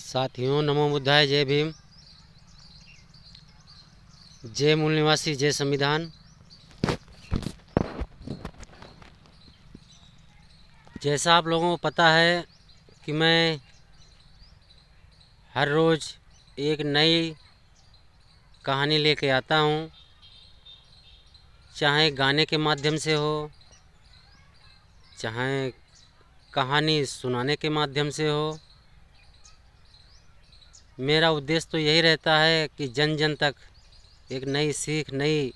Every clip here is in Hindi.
साथियों, नमो बुद्धाय, जय भीम, जय मूल निवासी, जय संविधान। जैसा आप लोगों को पता है कि मैं हर रोज़ एक नई कहानी लेके आता हूँ, चाहे गाने के माध्यम से हो, चाहे कहानी सुनाने के माध्यम से हो। मेरा उद्देश्य तो यही रहता है कि जन जन तक एक नई सीख, नई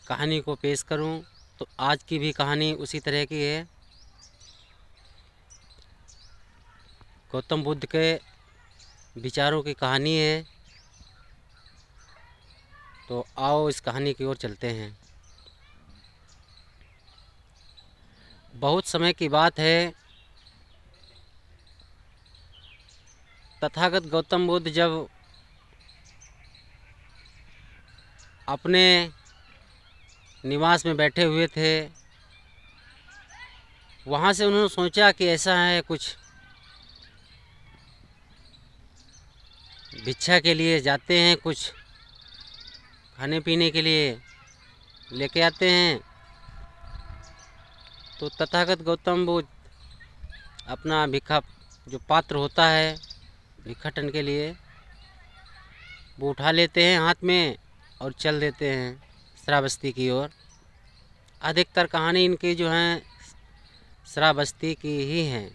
कहानी को पेश करूं। तो आज की भी कहानी उसी तरह की है। गौतम बुद्ध के विचारों की कहानी है। तो आओ इस कहानी की ओर चलते हैं। बहुत समय की बात है, तथागत गौतम बुद्ध जब अपने निवास में बैठे हुए थे, वहाँ से उन्होंने सोचा कि ऐसा है, कुछ भिक्षा के लिए जाते हैं, कुछ खाने पीने के लिए लेके आते हैं। तो तथागत गौतम बुद्ध अपना भिक्षा जो पात्र होता है भिक्षाटन के लिए, वो उठा लेते हैं हाथ में और चल देते हैं श्रावस्ती की ओर। अधिकतर कहानी इनकी जो हैं श्रावस्ती की ही हैं,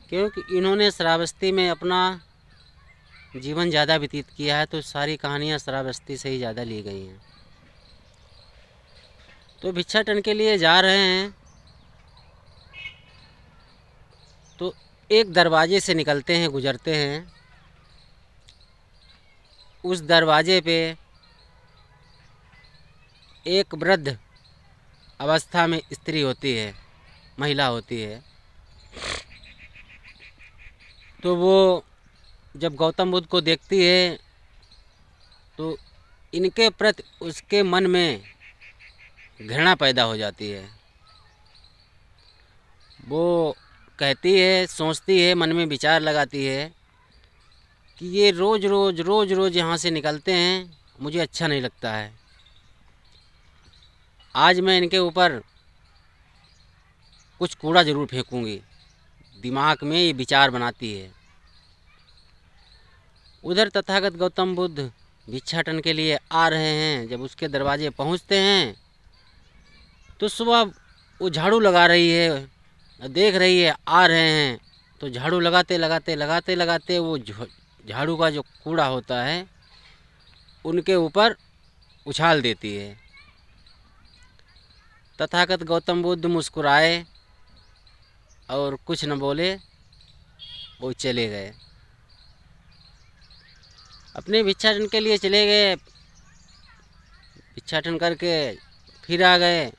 क्योंकि इन्होंने श्रावस्ती में अपना जीवन ज़्यादा व्यतीत किया है। तो सारी कहानियाँ श्रावस्ती से ही ज़्यादा ली गई हैं। तो भिक्षाटन के लिए जा रहे हैं, तो एक दरवाजे से निकलते हैं, गुजरते हैं। उस दरवाजे पे एक वृद्ध अवस्था में स्त्री होती है, महिला होती है। तो वो जब गौतम बुद्ध को देखती है तो इनके प्रति उसके मन में घृणा पैदा हो जाती है। वो कहती है, सोचती है, मन में विचार लगाती है कि ये रोज़ रोज़ यहाँ से निकलते हैं, मुझे अच्छा नहीं लगता है। आज मैं इनके ऊपर कुछ कूड़ा ज़रूर फेंकूंगी। दिमाग में ये विचार बनाती है। उधर तथागत गौतम बुद्ध भिक्षाटन के लिए आ रहे हैं। जब उसके दरवाजे पहुंचते हैं तो सुबह वो झाड़ू लगा रही है, देख रही है आ रहे हैं। तो झाड़ू लगाते वो झाड़ू का जो कूड़ा होता है उनके ऊपर उछाल देती है। तथागत गौतम बुद्ध मुस्कुराए और कुछ न बोले, वो चले गए, अपने भिक्षाटन के लिए चले गए। भिक्षाटन करके फिर आ गए।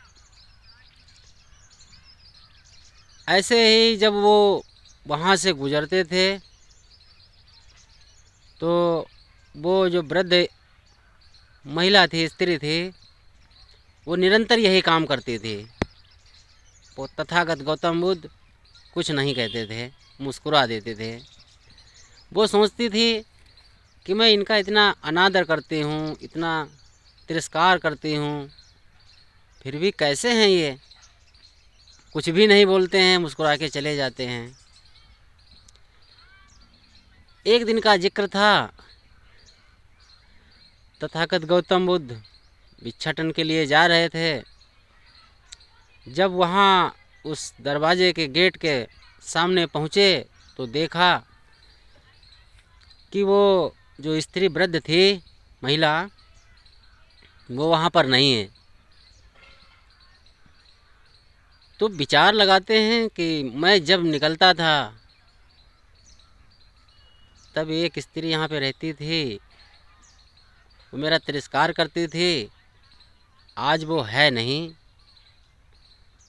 ऐसे ही जब वो वहाँ से गुजरते थे तो वो जो वृद्ध महिला थी, स्त्री थी, वो निरंतर यही काम करती थी। वो तथागत गौतम बुद्ध कुछ नहीं कहते थे, मुस्कुरा देते थे। वो सोचती थी कि मैं इनका इतना अनादर करती हूँ, इतना तिरस्कार करती हूँ, फिर भी कैसे हैं ये, कुछ भी नहीं बोलते हैं, मुस्कुरा के चले जाते हैं। एक दिन का जिक्र था, तथागत गौतम बुद्ध भिक्षाटन के लिए जा रहे थे। जब वहाँ उस दरवाजे के गेट के सामने पहुँचे तो देखा कि वो जो स्त्री वृद्ध थी, महिला, वो वहाँ पर नहीं है। तो विचार लगाते हैं कि मैं जब निकलता था तब एक स्त्री यहाँ पे रहती थी, वो मेरा तिरस्कार करती थी, आज वो है नहीं।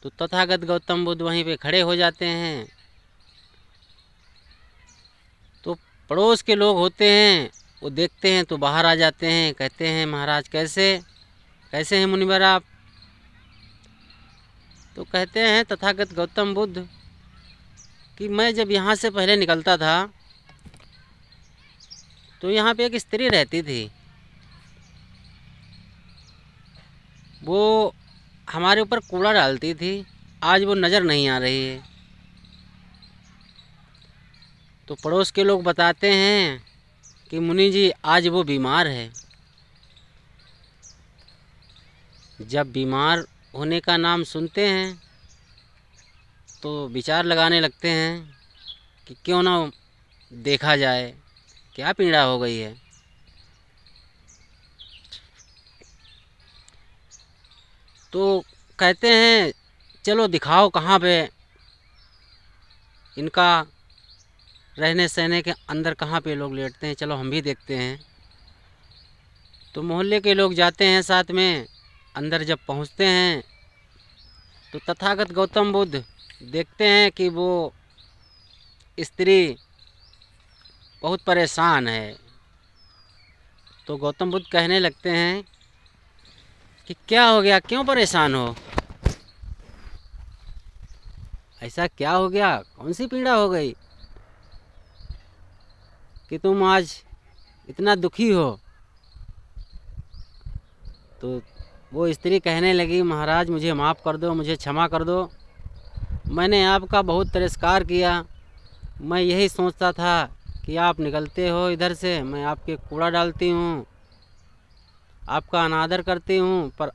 तो तथागत गौतम बुद्ध वहीं पे खड़े हो जाते हैं। तो पड़ोस के लोग होते हैं, वो देखते हैं तो बाहर आ जाते हैं, कहते हैं महाराज कैसे हैं मुनिवर आप। तो कहते हैं तथागत गौतम बुद्ध कि मैं जब यहाँ से पहले निकलता था तो यहाँ पे एक स्त्री रहती थी। वो हमारे ऊपर कूड़ा डालती थी। आज वो नज़र नहीं आ रही है। तो पड़ोस के लोग बताते हैं कि मुनि जी आज वो बीमार है। जब बीमार होने का नाम सुनते हैं तो विचार लगाने लगते हैं कि क्यों ना देखा जाए क्या पीड़ा हो गई है। तो कहते हैं चलो दिखाओ कहाँ पे इनका रहने सहने के अंदर कहाँ पे लोग लेटते हैं, चलो हम भी देखते हैं। तो मोहल्ले के लोग जाते हैं साथ में। अंदर जब पहुँचते हैं तो तथागत गौतम बुद्ध देखते हैं कि वो स्त्री बहुत परेशान है। तो गौतम बुद्ध कहने लगते हैं कि क्या हो गया, क्यों परेशान हो, ऐसा क्या हो गया, कौन सी पीड़ा हो गई कि तुम आज इतना दुखी हो। तो वो स्त्री कहने लगी महाराज मुझे माफ़ कर दो, मुझे क्षमा कर दो। मैंने आपका बहुत तिरस्कार किया। मैं यही सोचता था कि आप निकलते हो इधर से, मैं आपके कूड़ा डालती हूँ, आपका अनादर करती हूँ, पर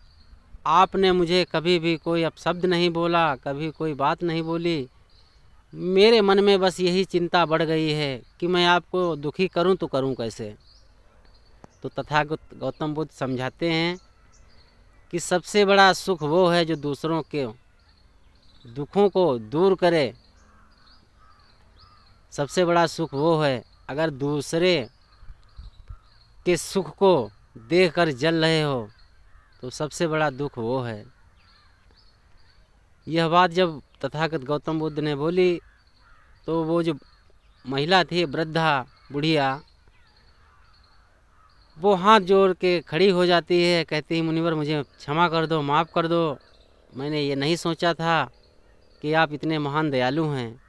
आपने मुझे कभी भी कोई अपशब्द नहीं बोला, कभी कोई बात नहीं बोली। मेरे मन में बस यही चिंता बढ़ गई है कि मैं आपको दुखी करूं तो करूं कैसे। तो तथागत गौतम बुद्ध समझाते हैं कि सबसे बड़ा सुख वो है जो दूसरों के दुखों को दूर करे। सबसे बड़ा सुख वो है अगर दूसरे के सुख को देखकर जल रहे हो तो सबसे बड़ा दुख वो है। यह बात जब तथागत गौतम बुद्ध ने बोली तो वो जो महिला थी वृद्धा बुढ़िया, वो हाथ जोड़ के खड़ी हो जाती है। कहती है मुनिवर मुझे क्षमा कर दो, माफ़ कर दो, मैंने ये नहीं सोचा था कि आप इतने महान दयालु हैं।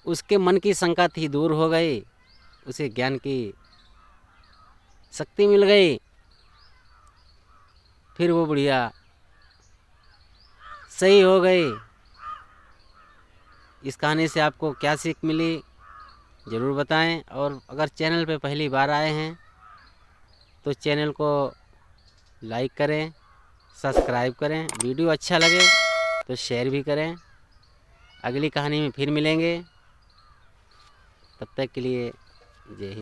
उसके मन की शंका थी दूर हो गई, उसे ज्ञान की शक्ति मिल गई। फिर वो बुढ़िया सही हो गई। इस कहानी से आपको क्या सीख मिली ज़रूर बताएं। और अगर चैनल पे पहली बार आए हैं तो चैनल को लाइक करें, सब्सक्राइब करें, वीडियो अच्छा लगे तो शेयर भी करें। अगली कहानी में फिर मिलेंगे, तब तक के लिए जय हिंद।